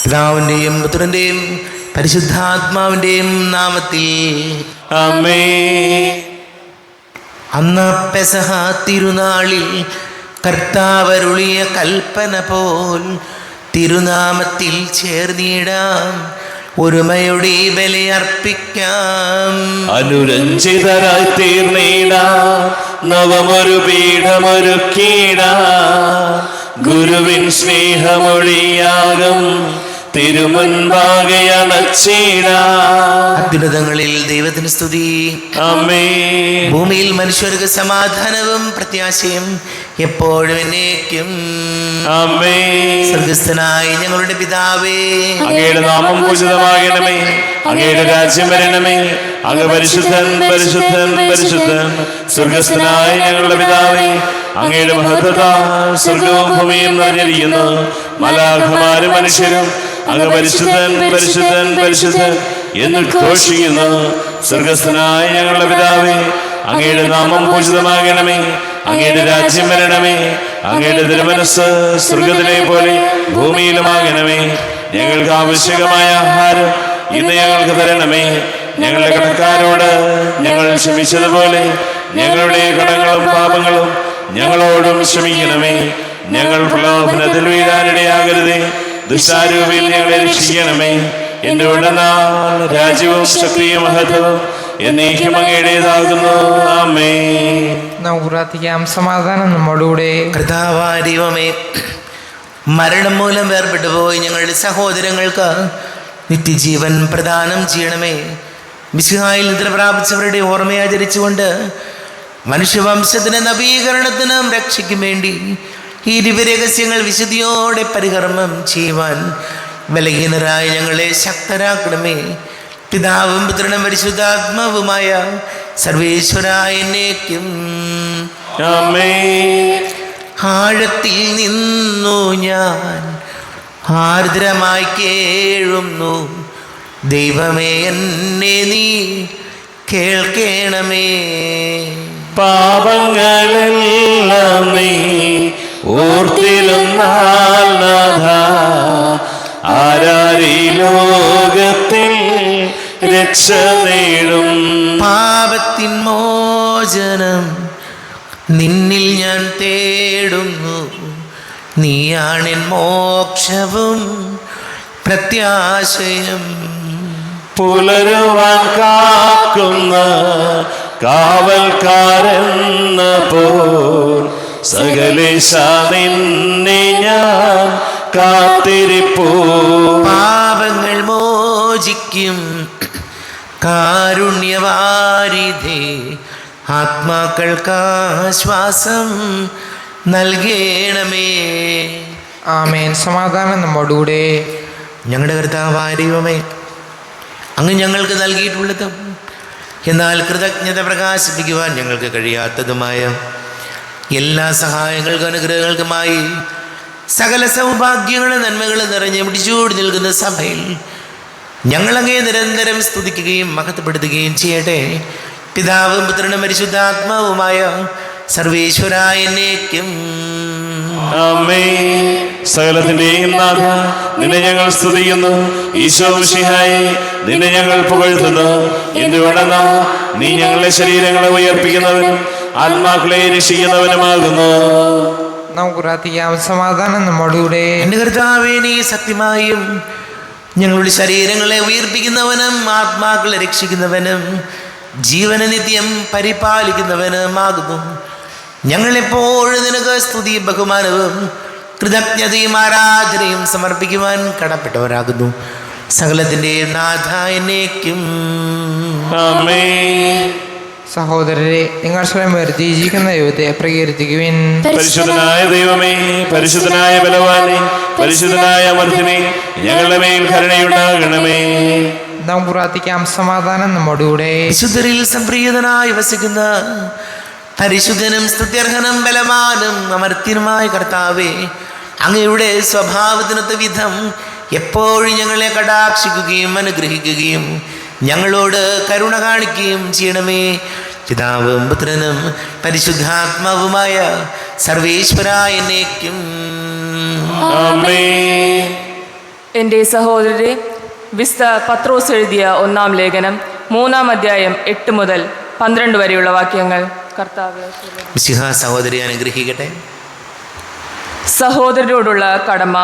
പിതാവിൻ്റെയും പുത്രൻ്റെയും പരിശുദ്ധാത്മാവിൻ്റെയും നാമത്തിൽ ആമേൻ. അന്ന് പെസഹ തിരുനാളിൽ കർത്താവരുളിയ കൽപ്പന പോൽ തിരുനാമത്തിൽ ചേർന്നിടാം, ഒരുമയുടെ ബലിയർപ്പിക്കാം. അനുരഞ്ജിതരായി തീർന്നിടാം, നവമൊരു പീഠമൊരുക്കിടാം. ഗുരുവിൻ സ്നേഹമൊഴിയാകും തിരുമുൻപാകെ അണച്ചിടാം. അത്യുന്നതങ്ങളിൽ ദൈവത്തിന് സ്തുതി. ആമേൻ. ഭൂമിയിൽ മനുഷ്യർക്ക് സമാധാനവും പ്രത്യാശയും എപ്പോഴും എന്നേക്കും. ആമേൻ. സ്വർഗസ്ഥനായ ഞങ്ങളുടെ പിതാവേ, അങ്ങയുടെ നാമം പൂജിതമാകണമേ, അങ്ങയുടെ രാജ്യം വരണമേ, അങ്ങ് പരിശുദ്ധൻ പരിശുദ്ധൻ പരിശുദ്ധൻ. സ്വർഗസ്ഥനായ ഞങ്ങളുടെ പിതാവേ, അങ്ങയുടെ മഹത്വത്താൽ സ്വർഗവും ഭൂമിയും നിറഞ്ഞിരിക്കുന്നു. മലാഖമാരും മനുഷ്യരും അങ്ങ് പരിശുദ്ധൻ പരിശുദ്ധൻ പരിശുദ്ധൻ എന്ന് ഘോഷിക്കുന്നു. സ്വർഗസ്ഥനായ ഞങ്ങളുടെ പിതാവേ, അങ്ങയുടെ നാമം പൂജിതമാകണമേ, അങ്ങയുടെ രാജ്യം വരണമേ, അങ്ങയുടെ തിരുമനസ്സ് സ്വർഗത്തിലെ പോലെ ഭൂമിയിലുമാകണമേ. ഞങ്ങൾക്ക് ആവശ്യകമായ ആഹാരം ഇന്ന് ഞങ്ങൾക്ക് തരണമേ. ഞങ്ങളുടെ കടക്കാരോട് ഞങ്ങൾ ക്ഷമിച്ചതുപോലെ ഞങ്ങളുടെ കടങ്ങളും പാപങ്ങളും ഞങ്ങളോടും ക്ഷമിക്കണമേ. ഞങ്ങൾ പ്രലോഭനത്തിൽ വീഴാനിടയാകരുതേ, ദുഷ്ടാരൂപിയിൽ ഞങ്ങളെ രക്ഷിക്കണമേ. എന്തുകൊണ്ടെന്നാൽ രാജ്യവും ശക്തിയും മഹത്വവും എന്നേക്കും അങ്ങയുടേതാകുന്നു. ആമേൻ. നമുക്ക് പ്രാർത്ഥിക്കാം. സമാധാനം നമ്മോടുകൂടെ. കർത്താവായ ദൈവമേ, മരണം മൂലം വേർപെട്ടു പോയി ഞങ്ങളുടെ സഹോദരങ്ങൾക്ക് നിത്യജീവൻ പ്രദാനം ചെയ്യണമേ. മിശിഹായിൽ നിദ്ര പ്രാപിച്ചവരുടെ ഓർമ്മയാചരിച്ചുകൊണ്ട് മനുഷ്യവംശത്തിന് നവീകരണത്തിനും രക്ഷയ്ക്കും വേണ്ടി ഈ ദിവ്യരഹസ്യങ്ങൾ വിശുദ്ധിയോടെ പരികർമ്മം ചെയ്യുവാൻ ബലഹീനരായ ഞങ്ങളെ ശക്തരാക്കണമേ. പിതാവും പുത്രനും പരിശുദ്ധാത്മാവുമായ സർവേശ്വരായ എന്നേക്കും. ആമേൻ. ആഴത്തിൽ നിന്നു ഞാൻ ആർദ്രമായി കേഴുന്നു, ദൈവമേ എന്നെ നീ കേൾക്കണമേ. പാപങ്ങളെല്ലാം നീ ഓർത്തിരുന്നാൽ നാഥ, ആരാരീ ലോകത്തിൽ രക്ഷ നേടും. പാപത്തിൻ മോചനം നിന്നിൽ ഞാൻ തേടുന്നു, നീയാണെൻ മോക്ഷവും പ്രത്യാശയം. പുലരുവാൻ കാക്കുന്ന കാവൽക്കാരെന്ന പോൽ സകലേശ നിന്നെ ഞാൻ കാത്തിരിപ്പൂ. പാപങ്ങൾ മോചിക്കും കാരുണ്യവാരിധേ, ആത്മാക്കൾക്കാശ്വാസം നൽകണമേ. ആമേൻ. സമാധാനം നമ്മോടുകൂടെ. ഞങ്ങളുടെ കർത്താവായ ദൈവമേ, അങ്ങ് ഞങ്ങൾക്ക് നൽകിയിട്ടുള്ളതും എന്നാൽ കൃതജ്ഞത പ്രകാശിപ്പിക്കുവാൻ ഞങ്ങൾക്ക് കഴിയാത്തതുമായ എല്ലാ സഹായങ്ങൾക്കും അനുഗ്രഹങ്ങൾക്കുമായി സകല സൗഭാഗ്യങ്ങളും നന്മകളും നിറഞ്ഞ് പിടിച്ചോടി നിൽക്കുന്ന സഭയിൽ ഞങ്ങളങ്ങേ നിരന്തരം സ്തുതിക്കുകയും മഹത്വപ്പെടുത്തുകയും ചെയ്യട്ടെ. പിതാവും പുത്രനും പരിശുദ്ധാത്മാവുമായ സർവേശ്വരായ എന്നേക്കും. ആമേൻ. സകലത്തിന്റെയും നാഥ, നിന്നെ ഞങ്ങൾ സ്തുതിക്കുന്നു. ഈശോ മിശിഹായേ, നിന്നെ ഞങ്ങൾ പുകഴ്ത്തുന്നു. എന്തുകൊണ്ടെന്നാ നീ ഞങ്ങളുടെ ശരീരങ്ങളെ ഉയർപ്പിക്കുന്നവനും ആത്മാക്കളെ രക്ഷിക്കുന്നവനുമാകുന്നു. നമുക്ക് പ്രാർത്ഥിക്കാം. സമാധാനം നമ്മോടുകൂടെ. എൻ്റെ കർത്താവേ, നീ സത്യമായും ഞങ്ങളുടെ ശരീരങ്ങളെ ഉയർപ്പിക്കുന്നവനും ആത്മാക്കളെ രക്ഷിക്കുന്നവനും ജീവനെ നിത്യം പരിപാലിക്കുന്നവനുമാകുന്നു. ഞങ്ങളെപ്പോഴും നിനക്ക് സ്തുതിയും ബഹുമാനവും കൃതജ്ഞതയും ആരാധനയും സമർപ്പിക്കുവാൻ കടപ്പെട്ടവരാകുന്നു. സകലത്തിൻ്റെ നാഥ എന്നേക്കും. ആമേൻ. സഹോദരരെ, നിങ്ങൾ സ്വയം വേർതിരിച്ചിരിക്കുന്ന ദൈവത്തെ പ്രകീർത്തിക്കുവിൻ. പരിശുദ്ധനായ ദൈവമേ, പരിശുദ്ധനായ ബലവാനെ, പരിശുദ്ധനായ അമർത്തിനെ, ഞങ്ങളുടെ മേൽ കരുണയുണ്ടാകണമേ. നമുക്ക് പ്രാർത്ഥിക്കാം. സമാധാനം നമ്മോടുകൂടെ. വിശുദ്ധരിൽ സംപ്രീതനായി വസിക്കുന്ന പരിശുദ്ധനും സ്തുത്യർഹനും ബലവാനും അമർത്യനുമായ കർത്താവേ, അങ്ങയുടെ സ്വഭാവത്തിനൊത്ത വിധം എപ്പോഴും ഞങ്ങളെ കടാക്ഷിക്കുകയും അനുഗ്രഹിക്കുകയും ഞങ്ങളോട് കരുണ കാണിക്കുകയും ചെയ്യണമേ. പിതാവും പുത്രനും പരിശുദ്ധാത്മാവുമായ സർവേശ്വരായ എന്നേക്കും. ആമേൻ. എൻ്റെ സഹോദരരെ, വിശുദ്ധ പത്രോസ് എഴുതിയ 1-ാം ലേഖനം 3-ാം അധ്യായം 8 മുതൽ 12 വരെയുള്ള വാക്യങ്ങൾ. കർത്താവേ, മിശിഹ സഹോദരി അനുഗ്രഹിക്കട്ടെ. സഹോദരരോടുള്ള കടമ.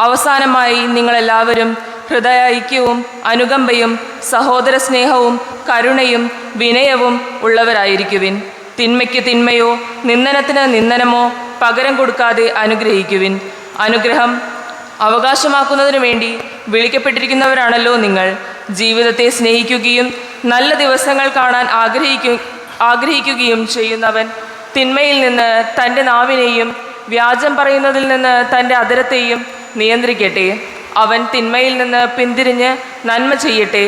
അവസാനമായി നിങ്ങളെല്ലാവരും ഹൃദയ ഐക്യവും അനുകമ്പയും സഹോദര സ്നേഹവും കരുണയും വിനയവും ഉള്ളവരായിരിക്കുവിൻ. തിന്മയ്ക്ക് തിന്മയോ നിന്ദനത്തിന് നിന്ദനമോ പകരം കൊടുക്കാതെ അനുഗ്രഹിക്കുവിൻ. അനുഗ്രഹം അവകാശമാക്കുന്നതിനു വേണ്ടി വിളിക്കപ്പെട്ടിരിക്കുന്നവരാണല്ലോ നിങ്ങൾ. ജീവിതത്തെ സ്നേഹിക്കുകയും നല്ല ദിവസങ്ങൾ കാണാൻ ആഗ്രഹിക്കുകയും ചെയ്യുന്നവൻ തിന്മയിൽ നിന്ന് തൻ്റെ നാവിനെയും വ്യാജം പറയുന്നതിൽ നിന്ന് തൻ്റെ അധരത്തെയും നിയന്ത്രിക്കട്ടെ. അവൻ തിന്മയിൽ നിന്ന് പിന്തിരിഞ്ഞ് നന്മ ചെയ്യട്ടെ.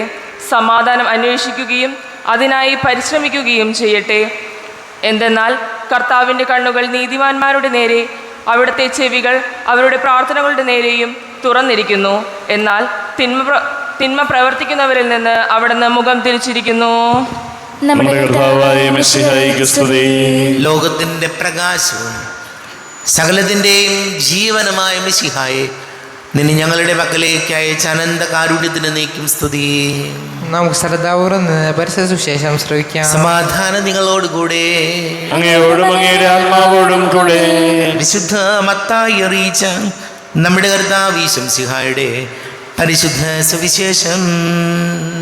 സമാധാനം അന്വേഷിക്കുകയും അതിനായി പരിശ്രമിക്കുകയും ചെയ്യട്ടെ. എന്തെന്നാൽ കർത്താവിൻ്റെ കണ്ണുകൾ നീതിമാന്മാരുടെ നേരെ, അവിടുത്തെ ചെവികൾ അവരുടെ പ്രാർത്ഥനകളുടെ നേരെയും തുറന്നിരിക്കുന്നു. എന്നാൽ തിന്മ പ്രവർത്തിക്കുന്നവരിൽ നിന്ന് അവിടുന്ന് മുഖം തിരിച്ചിരിക്കുന്നു. നമ്മുടെ കർത്താവായ മിശിഹായിക്ക് സ്തുതി. ലോകത്തിൻ്റെ പ്രകാശവും സകലത്തിൻ്റെയും ജീവനുമായ മിശിഹായെ, നിന്നെ ഞങ്ങളുടെ പക്കലേക്ക് അയച്ച അനന്ത കാരുണ്യത്തിന് നീക്കും സ്തുതി. നമുക്ക് ശ്രദ്ധാപൂർവ്വം നിന്ന് പരിശുദ്ധ സുവിശേഷം ശ്രവിക്കാം. സമാധാനം നിങ്ങളോടുകൂടെ. അങ്ങയോടും അങ്ങയുടെ ആത്മാവോടും കൂടെ. വിശുദ്ധ മത്തായി അറിയിച്ച നമ്മുടെ കർത്താവ് മിശിഹായുടെ പരിശുദ്ധ സുവിശേഷം.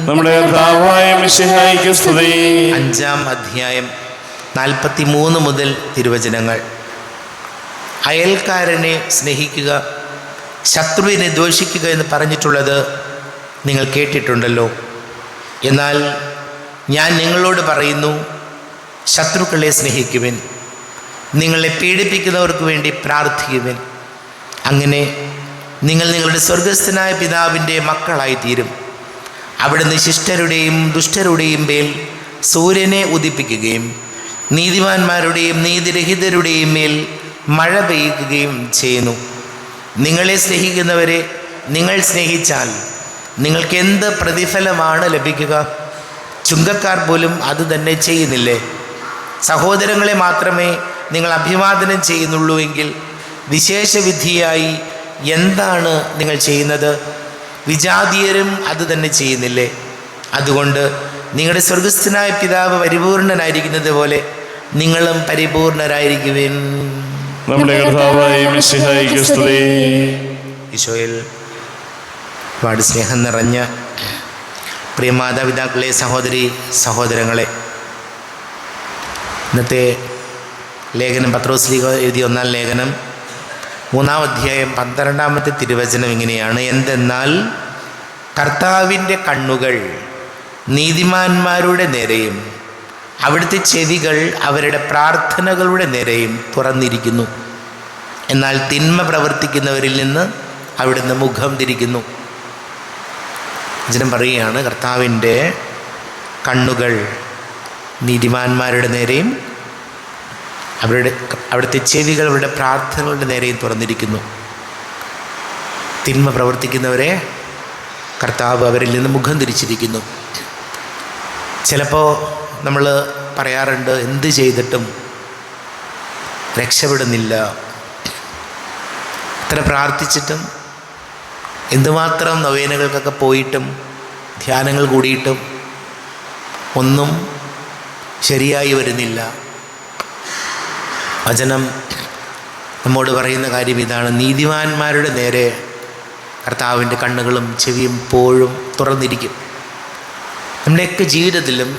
നമ്മുടെ കർത്താവായ മിശിഹായിക്ക് സ്തുതി. 5-ാം അധ്യായം 43 മുതൽ തിരുവചനങ്ങൾ. അയൽക്കാരനെ സ്നേഹിക്കുക, ശത്രുവിനെ ദ്വേഷിക്കുക എന്ന് പറഞ്ഞിട്ടുള്ളത് നിങ്ങൾ കേട്ടിട്ടുണ്ടല്ലോ. എന്നാൽ ഞാൻ നിങ്ങളോട് പറയുന്നു, ശത്രുക്കളെ സ്നേഹിക്കുവിൻ, നിങ്ങളെ പീഡിപ്പിക്കുന്നവർക്ക് വേണ്ടി പ്രാർത്ഥിക്കുവിൻ. അങ്ങനെ നിങ്ങൾ നിങ്ങളുടെ സ്വർഗസ്ഥനായ പിതാവിൻ്റെ മക്കളായിത്തീരും. അവിടുന്ന് ശിഷ്ടരുടെയും ദുഷ്ടരുടെയും മേൽ സൂര്യനെ ഉദിപ്പിക്കുകയും നീതിമാന്മാരുടെയും നീതിരഹിതരുടെയും മേൽ മഴ പെയ്യുകയും ചെയ്യുന്നു. നിങ്ങളെ സ്നേഹിക്കുന്നവരെ നിങ്ങൾ സ്നേഹിച്ചാൽ നിങ്ങൾക്ക് എന്ത് പ്രതിഫലമാണ് ലഭിക്കുക? ചുങ്കക്കാർ പോലും അത് തന്നെ ചെയ്യുന്നില്ലേ? സഹോദരങ്ങളെ മാത്രമേ നിങ്ങൾ അഭിവാദനം ചെയ്യുന്നുള്ളൂ എങ്കിൽ വിശേഷവിധിയായി എന്താണ് നിങ്ങൾ ചെയ്യുന്നത്? വിജാതീയരും അത് തന്നെ ചെയ്യുന്നില്ലേ? അതുകൊണ്ട് നിങ്ങളുടെ സ്വർഗസ്ഥനായ പിതാവ് പരിപൂർണനായിരിക്കുന്നത് പോലെ നിങ്ങളും പരിപൂർണരായിരിക്കുവിൻ. നമ്മുടെ കർത്താവായ മിശിഹായിക്ക് സ്തുതി. ഈശോയിൽ ഒരുപാട് സ്നേഹം നിറഞ്ഞ പ്രിയ മാതാപിതാക്കളെ, സഹോദരി സഹോദരങ്ങളെ, ഇന്നത്തെ ലേഖനം പത്രോസ് ലീഗ എഴുതിയ 1-ാം ലേഖനം 3-ാം അധ്യായം 12-ാമത്തെ തിരുവചനം ഇങ്ങനെയാണ്: എന്തെന്നാൽ കർത്താവിൻ്റെ കണ്ണുകൾ നീതിമാന്മാരുടെ നേരെയും അവിടുത്തെ ചെവികൾ അവരുടെ പ്രാർത്ഥനകളുടെ നേരെയും തുറന്നിരിക്കുന്നു. എന്നാൽ തിന്മ പ്രവർത്തിക്കുന്നവരിൽ നിന്ന് അവിടുന്ന് മുഖം തിരിക്കുന്നു. വചനം പറയുകയാണ്, കർത്താവിൻ്റെ കണ്ണുകൾ നീതിമാന്മാരുടെ നേരെയും അവിടുത്തെ ചെവികൾ അവരുടെ പ്രാർത്ഥനകളുടെ നേരെയും തുറന്നിരിക്കുന്നു. തിന്മ പ്രവർത്തിക്കുന്നവരെ കർത്താവ് അവരിൽ നിന്ന് മുഖം തിരിച്ചിരിക്കുന്നു. ചിലപ്പോൾ നമ്മൾ പറയാറുണ്ട്, എന്ത് ചെയ്തിട്ടും രക്ഷപ്പെടുന്നില്ല, എത്ര പ്രാർത്ഥിച്ചിട്ടും എന്തുമാത്രം നൊവേനകൾക്കൊക്കെ പോയിട്ടും ധ്യാനങ്ങൾ കൂടിയിട്ടും ഒന്നും ശരിയായി വരുന്നില്ല. വചനം നമ്മോട് പറയുന്ന കാര്യം ഇതാണ്: നീതിമാന്മാരുടെ നേരെ കർത്താവിൻ്റെ കണ്ണുകളും ചെവിയും എപ്പോഴും തുറന്നിരിക്കും. നമ്മുടെയൊക്കെ ജീവിതത്തിലും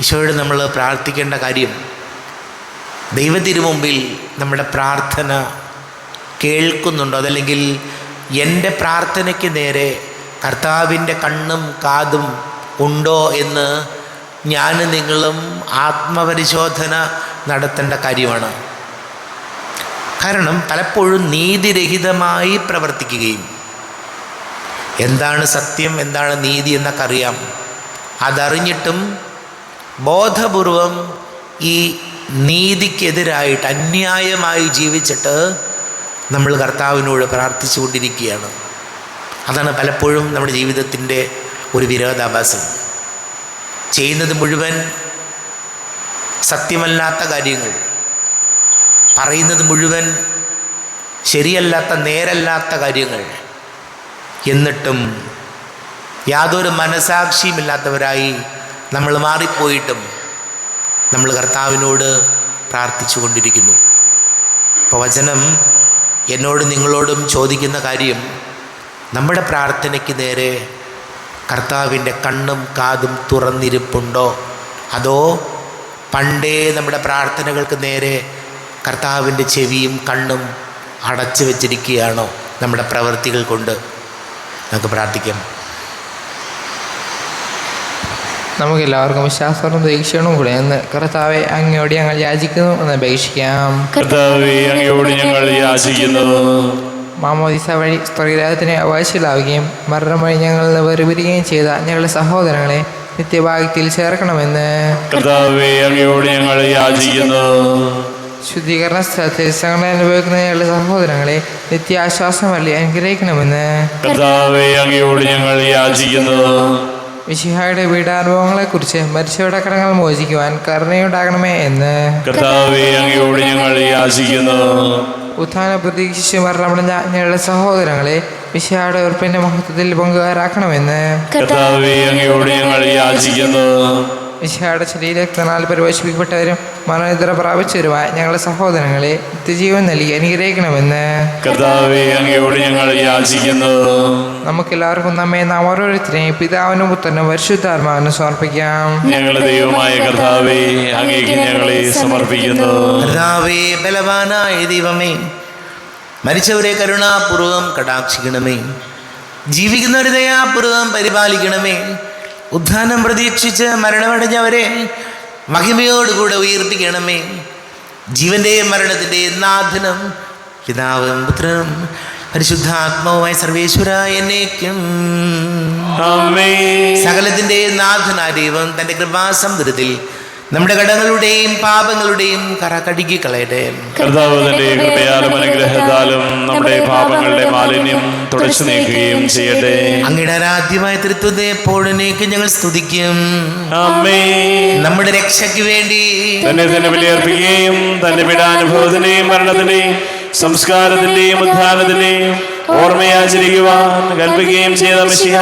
ഈശോയോട് നമ്മൾ പ്രാർത്ഥിക്കേണ്ട കാര്യം, ദൈവത്തിനു മുമ്പിൽ നമ്മുടെ പ്രാർത്ഥന കേൾക്കുന്നുണ്ടോ, അതല്ലെങ്കിൽ എൻ്റെ പ്രാർത്ഥനയ്ക്ക് നേരെ കർത്താവിൻ്റെ കണ്ണും കാതും ഉണ്ടോ എന്ന് ഞാനും നിങ്ങളും ആത്മപരിശോധന നടത്തേണ്ട കാര്യമാണ്. കാരണം പലപ്പോഴും നീതിരഹിതമായി പ്രവർത്തിക്കുകയും എന്താണ് സത്യം, എന്താണ് നീതി എന്നൊക്കെ അറിയാം, അതറിഞ്ഞിട്ടും ബോധപൂർവം ഈ നീതിക്കെതിരായിട്ട് അന്യായമായി ജീവിച്ചിട്ട് നമ്മൾ കർത്താവിനോട് പ്രാർത്ഥിച്ചു കൊണ്ടിരിക്കുകയാണ്. അതാണ് പലപ്പോഴും നമ്മുടെ ജീവിതത്തിൻ്റെ ഒരു വിരോധാഭാസം. ചെയ്യുന്നത് മുഴുവൻ സത്യമല്ലാത്ത കാര്യങ്ങൾ, പറയുന്നത് മുഴുവൻ ശരിയല്ലാത്ത നേരല്ലാത്ത കാര്യങ്ങൾ, എന്നിട്ടും യാതൊരു മനസാക്ഷിയുമില്ലാത്തവരായി നമ്മൾ മാറിപ്പോയിട്ടും നമ്മൾ കർത്താവിനോട് പ്രാർത്ഥിച്ചു കൊണ്ടിരിക്കുന്നു. അപ്പോൾ വചനം എന്നോടും നിങ്ങളോടും ചോദിക്കുന്ന കാര്യം, നമ്മുടെ പ്രാർത്ഥനയ്ക്ക് നേരെ കർത്താവിൻ്റെ കണ്ണും കാതും തുറന്നിരിപ്പുണ്ടോ, അതോ പണ്ടേ നമ്മുടെ പ്രാർത്ഥനകൾക്ക് നേരെ കർത്താവിൻ്റെ ചെവിയും കണ്ണും അടച്ചു വച്ചിരിക്കുകയാണോ നമ്മുടെ പ്രവൃത്തികൾ കൊണ്ട്? നമുക്ക് പ്രാർത്ഥിക്കാം. നമുക്കെല്ലാവർക്കും വിശ്വാസവും ദീക്ഷണവും കൂടെ എന്ന് കർത്താവെ അങ്ങയോട് ഞങ്ങൾ യാചിക്കുന്നു എന്ന് അപേക്ഷിക്കാം. കർത്താവേ, അങ്ങയോട് ഞങ്ങൾ യാചിക്കുന്നു. മാമോദിസ വഴി സ്വർഗ്ഗരാജ്യത്തിന് അവകാശികളാവുകയും മരണം വഴി ഞങ്ങൾ വേർപിരിയുകയും ചെയ്ത ഞങ്ങളുടെ സഹോദരങ്ങളെ നിത്യഭാഗ്യത്തിൽ ചേർക്കണമെന്ന് കർത്താവേ, അങ്ങയോട് ഞങ്ങൾ യാചിക്കുന്നു. ശുദ്ധീകരണ സ്ഥലത്തിൽ സംഘടന അനുഭവിക്കുന്ന ഞങ്ങളുടെ സഹോദരങ്ങളെ നിത്യാശ്വാസം വഴി അനുഗ്രഹിക്കണമെന്ന് കർത്താവേ, അങ്ങയോട് ഞങ്ങൾ യാചിക്കുന്നു. മിശിഹായുടെ പീഡാനുഭവങ്ങളെക്കുറിച്ച് മരിച്ചവരുടെ കടങ്ങൾ മോചിക്കുവാൻ കരുണയുണ്ടാകണമേ എന്ന് കർത്താവേ, അങ്ങയോട് ഞങ്ങൾ യാചിക്കുന്നു. ഉത്ഥാന പ്രതീക്ഷിച്ച് മരണമടഞ്ഞ ഞങ്ങളുടെ സഹോദരങ്ങളെ മിശിഹായുടെ ഉറപ്പിന്റെ മഹത്വത്തിൽ പങ്കുകാരാക്കണമെന്ന് കർത്താവേ, അങ്ങയോട് ഞങ്ങൾ യാചിക്കുന്നു. മിശിഹായുടെ ശരീരത്തിനാൽ പരിപോഷിപ്പിക്കപ്പെട്ടവരും മനോനിദ്ര പ്രാപിച്ചവരുമായ ഞങ്ങളുടെ സഹോദരങ്ങളെ നിത്യജീവൻ നൽകി അനുഗ്രഹിക്കണമെന്ന് കർത്താവേ, അങ്ങയോട് ഞങ്ങൾ യാചിക്കുന്നു. നമുക്കെല്ലാവർക്കും നമ്മെ നാം ഓരോരുത്തരെയും പിതാവിനും പുത്രനും പരിശുദ്ധാത്മാവിനും സമർപ്പിക്കാം. ഞങ്ങളുടെ ദൈവമായ കർത്താവേ, അങ്ങേക്ക് ഞങ്ങളെ സമർപ്പിക്കുന്നു. കർത്താവേ, ബലവാനായ ദൈവമേ, മരിച്ചവരെ കരുണാപൂർവം കടാക്ഷിക്കണമേ, ജീവിക്കുന്നവരെ ദയാപൂർവം പരിപാലിക്കണമേ, ഉദ്ധാനം പ്രതീക്ഷിച്ച് മരണമടഞ്ഞവരെ മഹിമയോടുകൂടെ ഉയർപ്പിക്കണമേ. ജീവന്റെയും മരണത്തിൻ്റെയും നാഥനും പിതാവും പുത്രനും പരിശുദ്ധാത്മാവുമായ സർവേശ്വര എന്നേക്കും ആമേൻ. സകലത്തിൻ്റെയും നാഥനായ ദൈവം തൻ്റെ കൃപാസമുദ്രത്തിൽ നമ്മുടെ കടങ്ങളുടെയും പാപങ്ങളുടെയും കറ കഴുകി കളയട്ടെ. കർത്താവ് തന്റെ കൃപയാലും അനുഗ്രഹത്താലും നമ്മുടെ പാപങ്ങളുടെ മാലിന്യം തുടച്ചു നീക്കുകയും ചെയ്യട്ടെ. അങ്ങയുടെ ആരാധ്യമായ തൃത്വത്തെ എപ്പോഴേക്ക് ഞങ്ങൾ സ്തുതിക്കും. ആമേൻ. നമ്മുടെ രക്ഷയ്ക്ക് വേണ്ടി തന്നെ ബലിയർപ്പിക്കുകയും തന്റെ പീഡാനുഭവത്തിന്റെയും മരണത്തിന്റെയും സംസ്കാരത്തിന്റെയും ഉദ്ധാനത്തിന്റെയും ഓർമ്മയാചരിക്കുവാൻ കൽപ്പിക്കുകയും ചെയ്ത മിശിഹ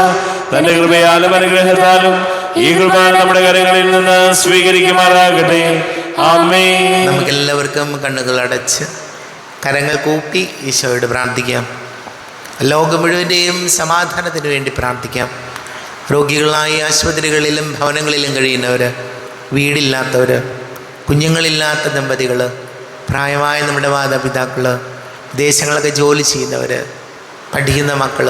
തന്റെ കൃപയാലും അനുഗ്രഹത്താലും ഈ കുർബാന നമ്മുടെ കരങ്ങളിൽ നിന്ന് സ്വീകരിക്കുമാറാകട്ടെ. ആമേൻ. നമുക്കെല്ലാവർക്കും കണ്ണുകൾ അടച്ച് കരങ്ങൾ കൂപ്പി ഈശോയോട് പ്രാർത്ഥിക്കാം. ലോകം മുഴുവൻ്റെയും സമാധാനത്തിന് വേണ്ടി പ്രാർത്ഥിക്കാം. രോഗികളായി ആശുപത്രികളിലും ഭവനങ്ങളിലും കഴിയുന്നവർ, വീടില്ലാത്തവർ, കുഞ്ഞുങ്ങളില്ലാത്ത ദമ്പതികൾ, പ്രായമായ നമ്മുടെ മാതാപിതാക്കൾ, വിദേശങ്ങളൊക്കെ ജോലി ചെയ്യുന്നവർ, പഠിക്കുന്ന മക്കൾ,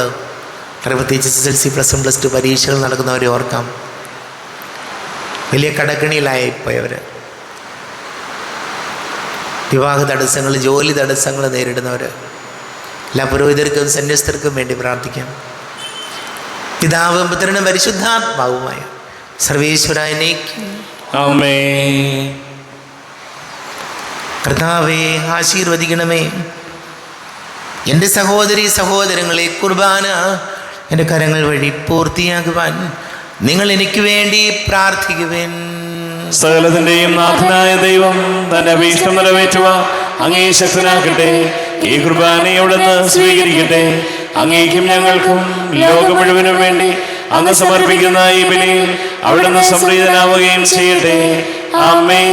പ്രത്യേകിച്ച് SSLC +1 +2 പരീക്ഷകൾ നടക്കുന്നവരെ ഓർക്കാം. വലിയ കടക്കണിയിലായിപ്പോയവർ, വിവാഹ തടസ്സങ്ങൾ, ജോലി തടസ്സങ്ങൾ നേരിടുന്നവർ, എല്ലാ പുരോഹിതർക്കും സന്യസ്തർക്കും വേണ്ടി പ്രാർത്ഥിക്കാം. പിതാവും പുത്രനും പരിശുദ്ധാത്മാവുമായ സർവേശ്വരനേക്ക് ആമേൻ. കർത്താവേ, ആശീർവദിക്കണമേ. എൻ്റെ സഹോദരി സഹോദരങ്ങളെ, കുർബാന എൻ്റെ കരങ്ങൾ വഴി പൂർത്തിയാക്കുവാൻ നിങ്ങൾ എനിക്ക് വേണ്ടി പ്രാർത്ഥിക്കുവേൻ. സകലത്തിന്റെയും നാഥനായ ദൈവം തന്റെ അഭീഷ്ടം നിറവേറ്റുവാൻ അങ്ങേ ശക്തനാക്കട്ടെ. ഈ കുർബാനയെ അവിടുന്ന് സ്വീകരിക്കട്ടെ. അങ്ങേക്കും ഞങ്ങൾക്കും ലോകം മുഴുവനും വേണ്ടി അങ്ങ് സമർപ്പിക്കുന്ന ഈ ബലിയിൽ അവിടുന്ന് സംപ്രീതനാവുകയും ചെയ്യട്ടെ. ആമേൻ.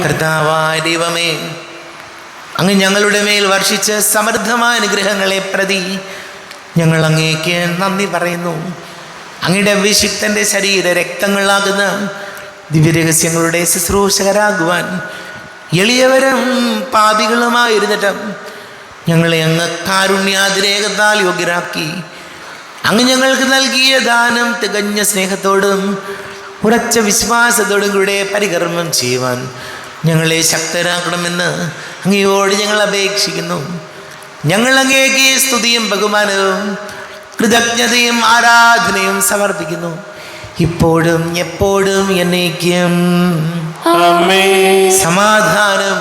കർത്താവായ ദൈവമേ, അങ്ങ് ഞങ്ങളുടെ മേൽ വർഷിച്ച സമൃദ്ധമായ അനുഗ്രഹങ്ങളെ പ്രതി ഞങ്ങൾ അങ്ങേക്ക് നന്ദി പറയുന്നു. അങ്ങയുടെ അഭിഷിക്തൻ്റെ ശരീര രക്തങ്ങളാകുന്ന ദിവ്യരഹസ്യങ്ങളുടെ ശുശ്രൂഷകരാകുവാൻ എളിയവരും പാപികളുമായിരുന്നിട്ടും ഞങ്ങളെ അങ്ങ് കാരുണ്യാതിരേകത്താൽ യോഗ്യരാക്കി. അങ്ങ് ഞങ്ങൾക്ക് നൽകിയ ദാനം തികഞ്ഞ സ്നേഹത്തോടും ഉറച്ച വിശ്വാസത്തോടും കൂടെ പരികർമ്മം ചെയ്യുവാൻ ഞങ്ങളെ ശക്തരാക്കണമെന്ന് അങ്ങയോട് ഞങ്ങൾ അപേക്ഷിക്കുന്നു. ഞങ്ങൾ അങ്ങേക്ക് സ്തുതിയും ബഹുമാനവും കൃതജ്ഞതയും ആരാധനയും സമർപ്പിക്കുന്നു, ഇപ്പോഴും എപ്പോഴും എന്നേക്കും. ആമേൻ. സമാധാനം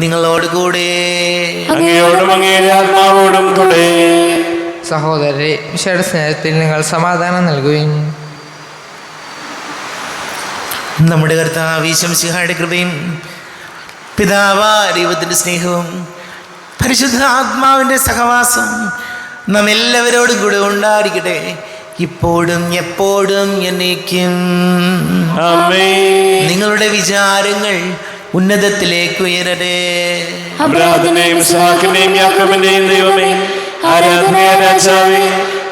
നിങ്ങളോട് കൂടെ. അങ്ങയോടും അങ്ങയുടെ ആത്മാവോടും കൂടെ. സഹോദരരെ, ഈശോയുടെ സ്നേഹത്തിൽ നിങ്ങൾ സമാധാനം നൽകുകയും നമ്മുടെ കർത്താവ് ഈശോ മിശിഹായുടെ കൃപയും പിതാവായ ദൈവത്തിൻ്റെ സ്നേഹവും പരിശുദ്ധ ആത്മാവിൻ്റെ സഹവാസം നാം എല്ലാവരോടും കൂടെ ഉണ്ടായിരിക്കട്ടെ, ഇപ്പോഴും എപ്പോഴും എന്നേക്കും. ആമേൻ. നിങ്ങളുടെ വിചാരങ്ങൾ ഉന്നതത്തിലേക്ക് ഉയരട്ടെ. അബ്രാഹത്തിന്റെയും ഇസ്ഹാക്കിന്റെയും യാക്കോബിന്റെയും ദൈവമേ, ആരാധനയായ രാജാവേ,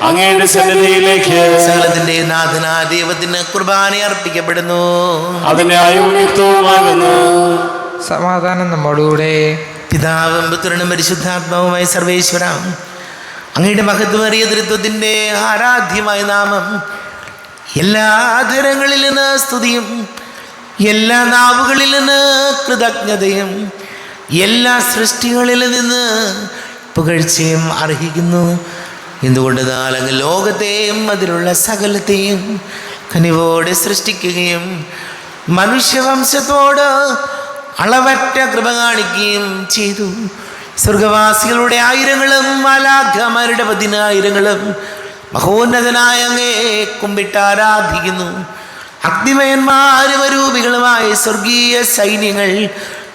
അങ്ങയുടെ സന്നിധിയിലേക്ക് സകലത്തിന്റെ നാഥനായ ദൈവത്തിന് കുർബാന അർപ്പിക്കപ്പെടുന്നു. അതിന്റെ ആയുക്തവുമാകുന്നു. സമാധാനം നമ്മോടുകൂടെ. പിതാവും പുത്രനും പരിശുദ്ധാത്മാവുമായ സർവേശ്വര, അങ്ങയുടെ മഹത്വമേറിയ തൃത്വത്തിന്റെ ആരാധ്യമായ നാമം എല്ലാ ആധരങ്ങളിൽ നിന്ന് സ്തുതിയും എല്ലാ നാവുകളിൽ നിന്ന് കൃതജ്ഞതയും എല്ലാ സൃഷ്ടികളിൽ നിന്ന് പുകഴ്ചയും അർഹിക്കുന്നു. എന്തുകൊണ്ടെന്നാൽ അങ്ങ് ലോകത്തെയും അതിലുള്ള സകലത്തെയും കനിവോടെ സൃഷ്ടിക്കുകയും മനുഷ്യവംശത്തോട് അളവറ്റ കൃപ കാണിക്കുകയും ചെയ്തു. സ്വർഗവാസികളുടെ ആയിരങ്ങളും മാലാഖമാരുടെ 10,000ങ്ങളും മഹോന്നതനായ അങ്ങേ കുമ്പിട്ട് ആരാധിക്കുന്നു. അഗ്നിമയന്മാരും അരൂപികളുമായ സ്വർഗീയ സൈന്യങ്ങൾ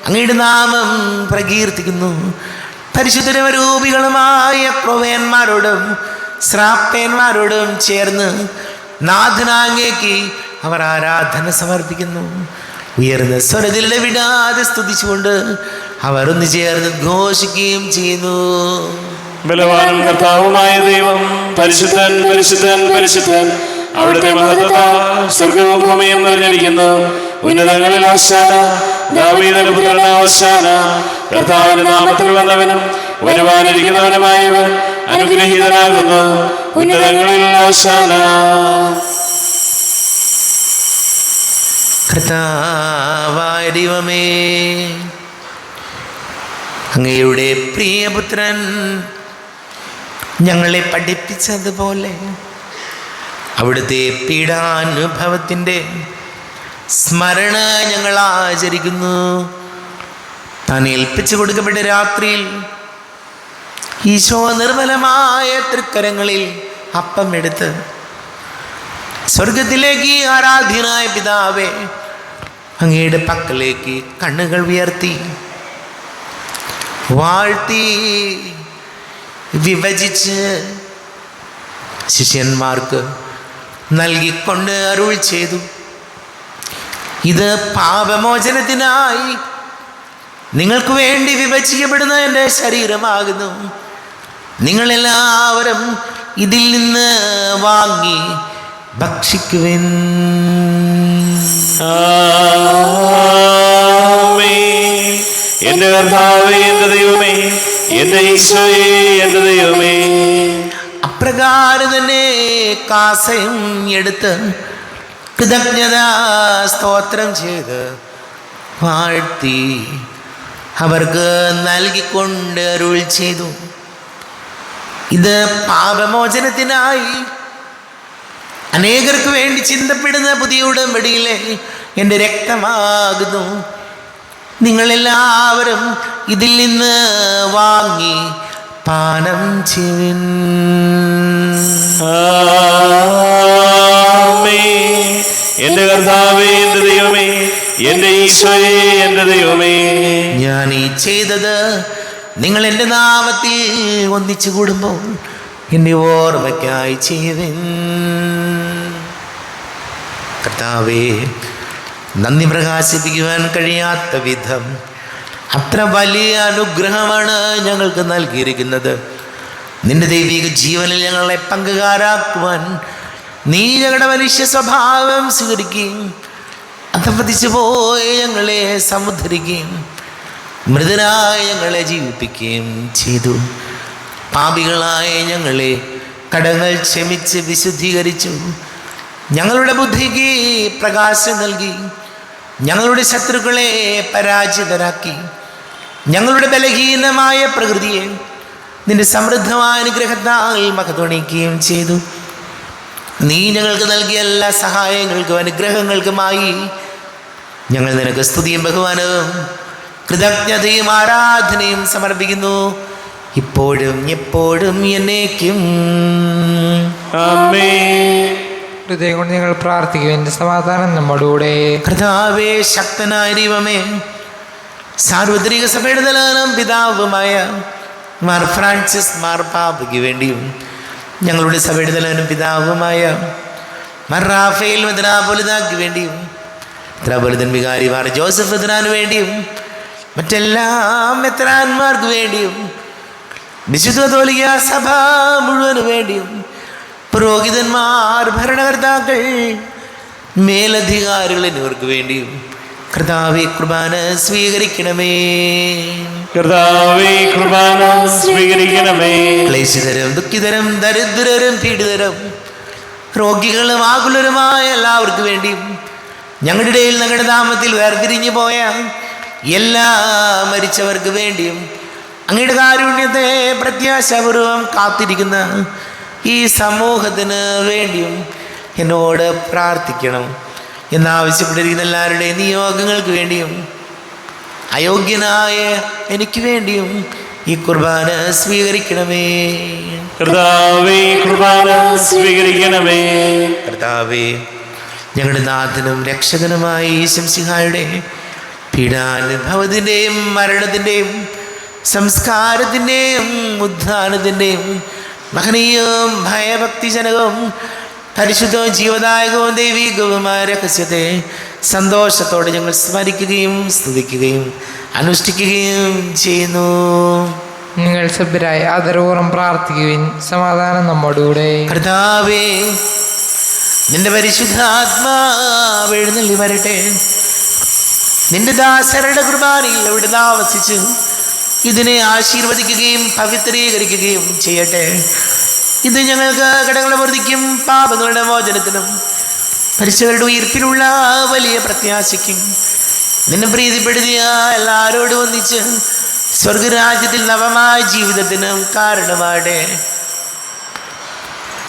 അങ്ങയുടെ നാമം പ്രകീർത്തിക്കുന്നു. പരിശുദ്ധരൂപികളുമായ ക്രോവേന്മാരോടും ശ്രാപ്പേന്മാരോടും ചേർന്ന് നാഥനാങ്ങേക്ക് അവർ ആരാധന സമർപ്പിക്കുന്നു. ഉയർന്ന സ്വരത്തിൽ വിടാതെ സ്തുതിച്ചുകൊണ്ട് അവർ ഒന്ന് ചേർന്ന് ഘോഷിക്കുകയും ചെയ്യുന്നു. ബലവാനും കർത്താവുമായ ദൈവം, പരിശുദ്ധൻ പരിശുദ്ധൻ പരിശുദ്ധൻ, അവിടുത്തെ മഹത്വത സ്വർഗവും ഭൂമിയും നിറഞ്ഞിരിക്കുന്നു. ഉന്നതങ്ങളിൽ ഓശാന, ദാവീദിന്റെ പുത്രനായ ഓശാന. കർത്താവിന്റെ നാമത്തിൽ വന്നവനും വരുവാനിരിക്കുന്നവനുമായവൻ അനുഗ്രഹീതനാകുന്നു. ഉന്നതങ്ങളിൽ ഓശാന. കർത്താവായ ദൈവമേ, അങ്ങയുടെ പ്രിയപുത്രൻ ഞങ്ങളെ പഠിപ്പിച്ചതുപോലെ അവിടുത്തെ പീഡാനുഭവത്തിൻ്റെ സ്മരണ ഞങ്ങൾ ആചരിക്കുന്നു. താൻ ഏൽപ്പിച്ചു കൊടുക്കപ്പെട്ട രാത്രിയിൽ ഈശോ നിർമ്മലമായ തൃക്കരങ്ങളിൽ അപ്പം എടുത്ത് സ്വർഗത്തിലേക്ക് ആരാധ്യനായ പിതാവേ, അങ്ങയുടെ പക്കലേക്ക് കണ്ണുകൾ ഉയർത്തി വാഴ്ത്തി വിഭജിച്ച് ശിഷ്യന്മാർക്ക് നൽകിക്കൊണ്ട് അരുൾ ചെയ്തു, ഇത് പാപമോചനത്തിനായി നിങ്ങൾക്ക് വേണ്ടി വിഭജിക്കപ്പെടുന്ന എൻ്റെ ശരീരമാകുന്നു. നിങ്ങളെല്ലാവരും ഇതിൽ നിന്ന് വാങ്ങി ഭക്ഷിക്കുവിൻ. എന്റെ കർത്താവേ, എന്റെ ദൈവമേ, എന്റെ ഈശോയേ, എന്റെ ദൈവമേ. അപ്രകാരം തന്നെ കാസയും എടുത്ത് കൃതജ്ഞതാ സ്തോത്രം ചെയ്ത് വാഴ്ത്തി അവർക്ക് നൽകിക്കൊണ്ട് അരുൾ ചെയ്തു, ഇത് പാപമോചനത്തിനായി അനേകർക്ക് വേണ്ടി ചിന്തപ്പെടുന്ന പുതിയ ഉടമ്പടിയിലെ എൻ്റെ രക്തമാകുന്നു. നിങ്ങളെല്ലാവരും ഇതിൽ നിന്ന് വാങ്ങി പാനം ചെയ്യുവിൻ. എന്റെ കർത്താവേ, എന്റെ ദൈവമേ, എന്റെ ഈശോയേ, എന്റെ ദൈവമേ. ഞാൻ ഈ ചെയ്തത് നിങ്ങൾ എൻ്റെ നാമത്തിൽ ഒന്നിച്ചു കൂടുമ്പോൾ എൻ്റെ ഓർമ്മയ്ക്കായി ചെയ്യുവിൻ. കർത്താവേ, നന്ദി പ്രകാശിപ്പിക്കുവാൻ കഴിയാത്ത വിധം അത്ര വലിയ അനുഗ്രഹമാണ് ഞങ്ങൾക്ക് നൽകിയിരിക്കുന്നത്. നിന്റെ ദൈവിക ജീവനിൽ ഞങ്ങളെ പങ്കുകാരാക്കുവാൻ നീ ഞങ്ങളുടെ മനുഷ്യ സ്വഭാവം സ്വീകരിക്കുകയും അധപതിച്ചു പോയ ഞങ്ങളെ സമുദ്ധരിക്കുകയും മൃതരായ ഞങ്ങളെ ജീവിപ്പിക്കുകയും ചെയ്തു. പാപികളായ ഞങ്ങളെ കടങ്ങൾ ക്ഷമിച്ച് വിശുദ്ധീകരിച്ചു. ഞങ്ങളുടെ ബുദ്ധിക്ക് പ്രകാശം നൽകി. ഞങ്ങളുടെ ശത്രുക്കളെ പരാജിതരാക്കി. ഞങ്ങളുടെ ബലഹീനമായ പ്രകൃതിയെ നിന്റെ സമൃദ്ധമായ അനുഗ്രഹത്താൽ മഹത്വണിക്കുകയും ചെയ്തു. നീ ഞങ്ങൾക്ക് നൽകിയ എല്ലാ സഹായങ്ങൾക്കും അനുഗ്രഹങ്ങൾക്കുമായി ഞങ്ങൾ നിനക്ക് സ്തുതിയും ബഹുമാനവും കൃതജ്ഞതയും ആരാധനയും സമർപ്പിക്കുന്നു, ഇപ്പോഴും എപ്പോഴും എന്നേക്കും. ആമേൻ. ഹൃദയം കൊണ്ട് നിങ്ങൾ പ്രാർത്ഥിക്കും, എൻ്റെ സമാധാനം നമ്മോടുകൂടെ. കർത്താവേ, ശക്തനായ ദൈവമേ, സാർവത്രിക സഭയുടെ തലവനും പിതാവുമായ മാർ ഫ്രാൻസിസ് മാർ പാപ്പയ്ക്ക് വേണ്ടിയും ഞങ്ങളുടെ സഭയുടെ തലവനും പിതാവുമായ മാർ റാഫേൽ മെത്രാപ്പൊലീത്താക്ക് വേണ്ടിയും മെത്രാപ്പൊലീത്തൻ വികാരി മാർ ജോസഫ് മെത്രാന് വേണ്ടിയും മറ്റെല്ലാ മെത്രാന്മാർക്ക് വേണ്ടിയും വിശുദ്ധ കത്തോലിക്ക സഭ മുഴുവന് വേണ്ടിയും പുരോഹിതന്മാർ, ഭരണകർത്താക്കൾ, മേലധികാരികൾ എന്നിവർക്ക് വേണ്ടിയും കർത്താവേ കുർബാന സ്വീകരിക്കണമേ. കർത്താവേ കുർബാന സ്വീകരിക്കണമേ. ക്ലേശിതരും ദുഃഖിതരും ദരിദ്രരും പീഡിതരും രോഗികളും ആകുലരുമായ എല്ലാവർക്കും വേണ്ടിയും ഞങ്ങളുടെ ഇടയിൽ ഞങ്ങളുടെ നാമത്തിൽ വേർതിരിഞ്ഞു പോയ എല്ലാ മരിച്ചവർക്ക് വേണ്ടിയും അങ്ങയുടെ കാരുണ്യത്തെ പ്രത്യാശാപൂർവം കാത്തിരിക്കുന്ന ഈ സമൂഹത്തിന് വേണ്ടിയും എന്നോട് പ്രാർത്ഥിക്കണം എന്നാവശ്യപ്പെട്ടിരിക്കുന്ന എല്ലാവരുടെയും നിയോഗങ്ങൾക്ക് വേണ്ടിയും അയോഗ്യനായ എനിക്ക് വേണ്ടിയും ഈ കുർബാന സ്വീകരിക്കണമേ. കർത്താവേ കുർബാന സ്വീകരിക്കണമേ. കർത്താവേ, ഞങ്ങളുടെ നാഥനും രക്ഷകനുമായി ശംസിഹായുടെ പീഡാനുഭവത്തിൻ്റെയും മരണത്തിൻ്റെയും സംസ്കാരത്തിൻ്റെയും ഉദ്ധാനത്തിൻ്റെയും മഹനീയവും ഭയഭക്തിജനകവും പരിശുദ്ധവും ജീവദായകവും ദൈവികവുമായ രഹസ്യത്തെ സന്തോഷത്തോടെ ഞങ്ങൾ സ്മരിക്കുകയും സ്തുതിക്കുകയും അനുഷ്ഠിക്കുകയും ചെയ്യുന്നു. നിങ്ങൾ സഭ്യരായി ആദരപൂർവ്വം പ്രാർത്ഥിക്കുവിൻ. സമാധാനം നമ്മോടുകൂടെ. കർത്താവേ, നിന്റെ പരിശുദ്ധാത്മാവ് എഴുന്നള്ളി വരട്ടെ. നിന്റെ ദാസരുടെ കുർബാനയിൽ അവിടെ താമസിച്ച് ഇതിനെ ആശീർവദിക്കുകയും പവിത്രീകരിക്കുകയും ചെയ്യട്ടെ. ഇത് ഞങ്ങൾക്ക് കടങ്ങളുടെ വർദ്ധിക്കും പാപങ്ങളുടെ മോചനത്തിനും മരിച്ചവരുടെ ഉയർപ്പിലുള്ള വലിയ പ്രത്യാശയ്ക്കും നിന്നെ പ്രീതിപ്പെടുത്തിയ എല്ലാവരോടും ഒന്നിച്ച് സ്വർഗരാജ്യത്തിൽ നവമായ ജീവിതത്തിനും കാരണമാടെ.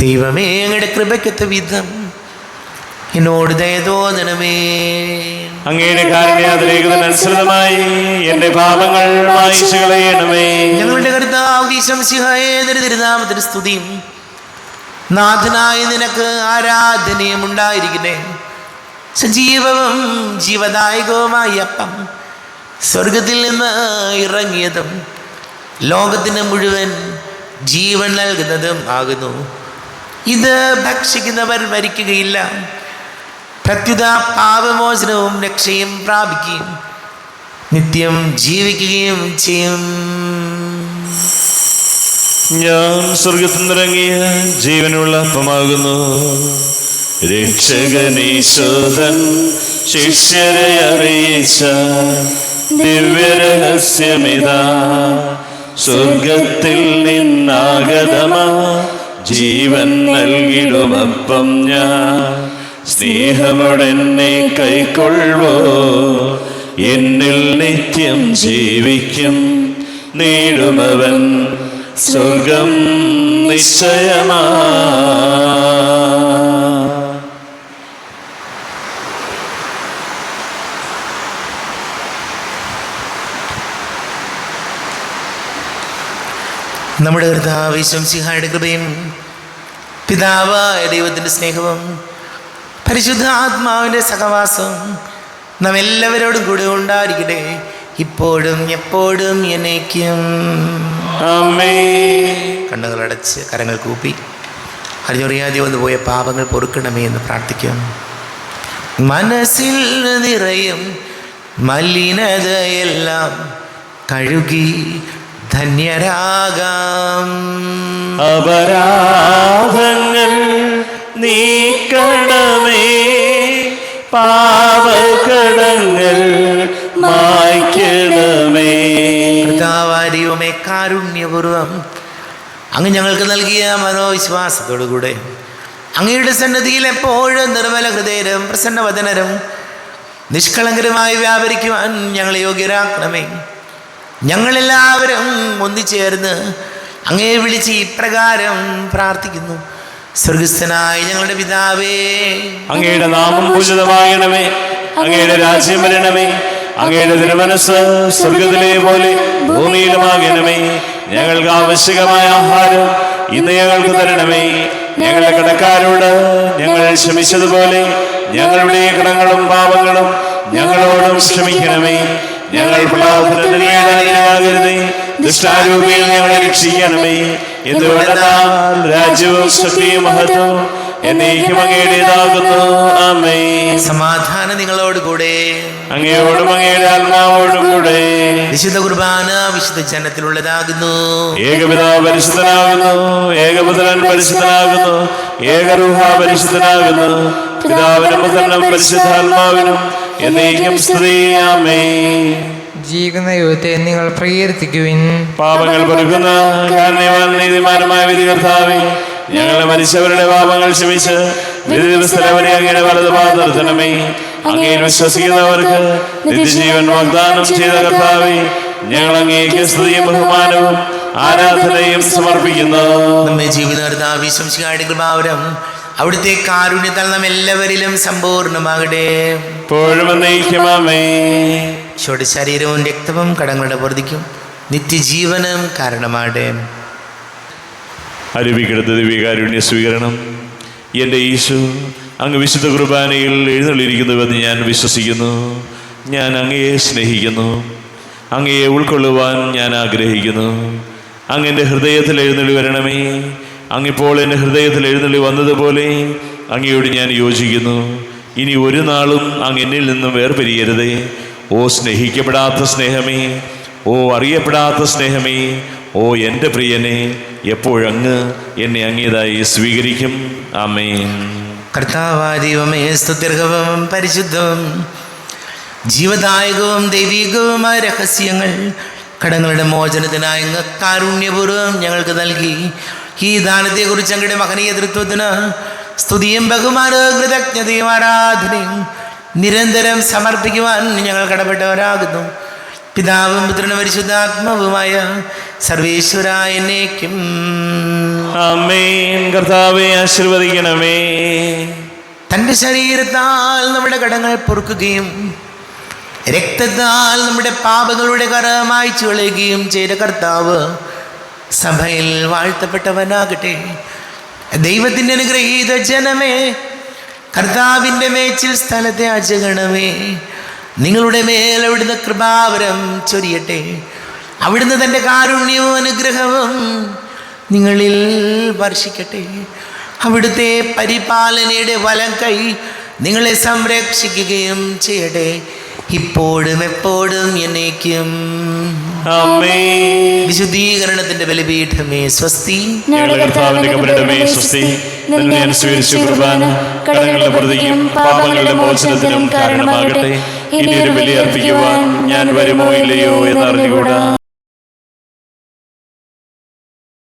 ദൈവമേ, അങ്ങയുടെ കൃപയ്ക്കൊത്ത വിധം എന്നോട് ദയ തോന്നണമേ. അങ്ങയുടെ കാരുണ്യാതിരേകതനുസൃതമായി എന്റെ പാപങ്ങൾ മായിച്ചു കളയണമേ. ഞങ്ങളുടെ കർത്താവ് ഈശോമിശിഹായേ, നിന്റെ തിരുനാമത്തിന് സ്തുതിയും നാഥനായ നിനക്ക് ആരാധനയും ഉണ്ടായിരിക്കട്ടെ. സജീവവും ജീവദായകവുമായ അപ്പം സ്വർഗത്തിൽ നിന്ന് ഇറങ്ങിയതും ലോകത്തിന് മുഴുവൻ ജീവൻ നൽകുന്നതും ആകുന്നു. ഇത് ഭക്ഷിക്കുന്നവർ മരിക്കുകയില്ല, പ്രത്യുത പാപമോചനവും രക്ഷയും പ്രാപിക്കുകയും നിത്യം ജീവിക്കുകയും ചെയ്യും. ഞാൻ സ്വർഗത്തിൽ നിന്നിറങ്ങിയ ജീവനുള്ള അപ്പമാകുന്നു. രക്ഷകനീശോധൻ ശിഷ്യരെ അറിയിച്ച ദിവ്യരഹസ്യമിതാ, സ്വർഗത്തിൽ നിന്നാഗതമാ ജീവൻ നൽകിടുമപ്പം ഞാൻ. സ്നേഹമോടെന്നെ കൈക്കൊള്ളുവോ, എന്നിൽ നിത്യം ജീവിക്കും. നേടുമവൻ സ്വർഗം നിശ്ചയമാ. നമ്മുടെ കർത്താവ് ഈശോമിശിഹായുടെ കൃപയും പിതാവായ ദൈവത്തിൻ്റെ സ്നേഹവും പരിശുദ്ധ ആത്മാവിൻ്റെ സഹവാസവും നാം എല്ലാവരോടും കൂടെ ഉണ്ടായിരിക്കട്ടെ, ഇപ്പോഴും എപ്പോഴും എന്നേക്കും. കണ്ണുകളടച്ച് കരങ്ങൾ കൂപ്പി അറിഞ്ഞറിയാതെ വന്നു പോയ പാപങ്ങൾ പൊറുക്കണമേ എന്ന് പ്രാർത്ഥിക്കും. മനസ്സിൽ നിറയും മലിനതയെല്ലാം കഴുകി ധന്യരാകാം. അപരാധങ്ങൾ നീക്കണമേ, പാപകടങ്ങൾ മായ്ക്കണമേ. കർത്താവാരിയുമേ, കാരുണ്യപൂർവം അങ്ങ് ഞങ്ങൾക്ക് നൽകിയ മനോവിശ്വാസത്തോടുകൂടെ അങ്ങയുടെ സന്നദ്ധിയിൽ എപ്പോഴും നിർമ്മല ഹൃദയരും പ്രസന്നവദനരും നിഷ്കളങ്കരമായി വ്യാപരിക്കുവാൻ ഞങ്ങളെ യോഗ്യരാക്കണമേ. ഞങ്ങളെല്ലാവരും ഒന്നിച്ചേർന്ന് അങ്ങയെ വിളിച്ച് ഇപ്രകാരം പ്രാർത്ഥിക്കുന്നു. സ്വർഗസ്ഥനായ ഞങ്ങളുടെ പിതാവേ, അങ്ങയുടെ നാമം പൂജിതമാകണമേ, അങ്ങയുടെ രാജ്യം വരണമേ, അങ്ങയുടെ തിരുമനസ്സ് സ്വർഗത്തിലെ പോലെ ഭൂമിയിലുമാകണമേ. ഞങ്ങൾക്ക് ആവശ്യകമായ ആഹാരം ഇന്ന് ഞങ്ങൾക്ക് തരണമേ. ഞങ്ങളുടെ കടക്കാരോട് ഞങ്ങൾ ക്ഷമിച്ചതുപോലെ ഞങ്ങളുടെ കടങ്ങളും പാപങ്ങളും ഞങ്ങളോടും ക്ഷമിക്കണമേ. ഞങ്ങൾ പ്രലോഭനത്തിനാകരുതേ, ദുഷ്ടാരൂപിയിൽ ഞങ്ങളെ രക്ഷിക്കണമേ. എന്തുകൊണ്ടെന്നാൽ രാജ്യവും ശക്തിയും മഹത്വവും എന്നേക്കും അങ്ങയുടേതാകുന്നു. ആമേൻ. സമാധാനം നിങ്ങളോട് കൂടെ. അങ്ങയോടും അങ്ങയുടെ ആത്മാവോടും കൂടെ. വിശുദ്ധ കുർബാന വിശുദ്ധ ജനത്തിലുള്ളതാകുന്നു. ഏകപിതാവ് പരിശുദ്ധനാകുന്നു, ഏകപുത്രൻ പരിശുദ്ധനാകുന്നു, ഏകരൂഹ പരിശുദ്ധനാകുന്നു. പിതാവിനും പുത്രനും പരിശുദ്ധാത്മാവിനും എന്നേക്കും സ്തുതി. ആമേൻ. ജീവിക്കുന്ന യുവത്തെ നിങ്ങൾ പ്രകീർത്തിക്കുവിൻ. പാപങ്ങൾ പൊറുക്കുന്ന കാരുണ്യവാൻ നീതിമാനുമായ വിധികർത്താവേ, ഞങ്ങളെ മരിച്ചവരുടെ പാപങ്ങൾ ക്ഷമിച്ച് വിധി ദിവസത്തിൽ അവരെ അങ്ങയുടെ വലതുഭാഗത്ത് നിർത്തണമേ. അങ്ങയിൽ വിശ്വസിക്കുന്നവർക്ക് നിത്യജീവൻ വാഗ്ദാനം ചെയ്ത കർത്താവേ, ഞങ്ങൾ അങ്ങേക്ക് സ്തുതിയും ബഹുമാനവും ആരാധനയും സമർപ്പിക്കുന്നു. നമ്മെ ജീവിതകർത്താവ് ശംസിഹായുടെ കൃപാവരം അവിടുത്തെ കാരുണ്യത്താൽ നാം എല്ലാവരിലും സമ്പൂർണ്ണമാകട്ടെ. ഇപ്പോഴും എന്നേക്കും ആമേൻ. ഈശോയുടെ ശരീരവും രക്തവും കടങ്ങളുടെ പൊറുതിക്കും നിത്യജീവനും കാരണമാകട്ടെ. അരുവിക്കിടത്ത് ദിവ്യകാരുണ്യ സ്വീകരണം. എൻ്റെ ഈശോ, അങ്ങ് വിശുദ്ധ കുർബാനയിൽ എഴുന്നള്ളിയിരിക്കുന്നുവെന്ന് ഞാൻ വിശ്വസിക്കുന്നു. ഞാൻ അങ്ങയെ സ്നേഹിക്കുന്നു. അങ്ങയെ ഉൾക്കൊള്ളുവാൻ ഞാൻ ആഗ്രഹിക്കുന്നു. അങ്ങ് എൻ്റെ ഹൃദയത്തിൽ എഴുന്നള്ളി വരണമേ. അങ്ങിപ്പോൾ എൻ്റെ ഹൃദയത്തിൽ എഴുന്നള്ളി വന്നതുപോലെ അങ്ങയോട് ഞാൻ യോജിക്കുന്നു. ഇനി ഒരു നാളും അങ്ങ് എന്നിൽ നിന്നും വേർപിരിയരുതേ. ഓ സ്നേഹിക്കപ്പെടാത്ത സ്നേഹമേ, ഓ അറിയപ്പെടാത്ത സ്നേഹമേ, ഓ എൻ്റെ പ്രിയനെ, എപ്പോഴങ്ങ് എന്നെ അങ്ങേതായി സ്വീകരിക്കും. ആമേൻ. കർത്താവായ ദൈവമേ, സ്തുത്യർഹവും പരിശുദ്ധവും ജീവദായകവും ദൈവികവുമായ രഹസ്യങ്ങൾ കടങ്ങളുടെ മോചനത്തിനായി അങ്ങ് കാരുണ്യപൂർവ്വം ഞങ്ങൾക്ക് നൽകി. ഈ ദാനത്തെക്കുറിച്ച് അങ്ങയുടെ മഹനീയ തൃത്വത്തിന് സ്തുതിയും ബഹുമാനവും കൃതജ്ഞതയും ആരാധനയും നിരന്തരം സമർപ്പിക്കുവാൻ ഞങ്ങൾ കടപ്പെട്ടവരാകുന്നു. പിതാവും പുത്രനും പരിശുദ്ധാത്മാവുമായ സർവേശ്വരായ എന്നേക്കും ആമേൻ. കർത്താവേ ആശീർവദിക്കണമേ. തൻ്റെ ശരീരത്താൽ നമ്മുടെ കടങ്ങൾ പൊറുക്കുകയും രക്തത്താൽ നമ്മുടെ പാപങ്ങളുടെ കറ മായ്ച്ചു കളയുകയും ചെയ്ത കർത്താവ് സഭയിൽ വാഴ്ത്തപ്പെട്ടവനാകട്ടെ. ദൈവത്തിൻ്റെ അനുഗ്രഹീത ജനമേ, കർത്താവിൻ്റെ മേച്ചിൽ സ്ഥലത്തെ അജഗണമേ, നിങ്ങളുടെ മേൽ അവിടുന്ന് കൃപാവരം ചൊരിയട്ടെ. അവിടുന്ന് തൻ്റെ കാരുണ്യവും അനുഗ്രഹവും നിങ്ങളിൽ വർഷിക്കട്ടെ. അവിടുത്തെ പരിപാലനയുടെ വലം കൈ നിങ്ങളെ സംരക്ഷിക്കുകയും ചെയ്യട്ടെ, ഇപ്പോഴും എപ്പോഴും എന്നേക്കും. ആമേൻ. വിശുദ്ധീകരണത്തിന്റെ ബലിപീഠമേ സ്വസ്തി. ഞങ്ങളുടെ കർത്താവിന്റെ കബറിടമേ സ്വസ്തി. നിന്നെ ഞാൻ സ്വീകരിച്ച കുർബാന കടങ്ങളുടെ പ്രതിക്കും പാപങ്ങളുടെ മോചനത്തിനും കാരണമാകട്ടെ. ഇനി ഒരു ബലി അർപ്പിക്കുവാൻ ഞാൻ വരുമോ ഇല്ലയോ എന്നറിഞ്ഞുകൂടാ.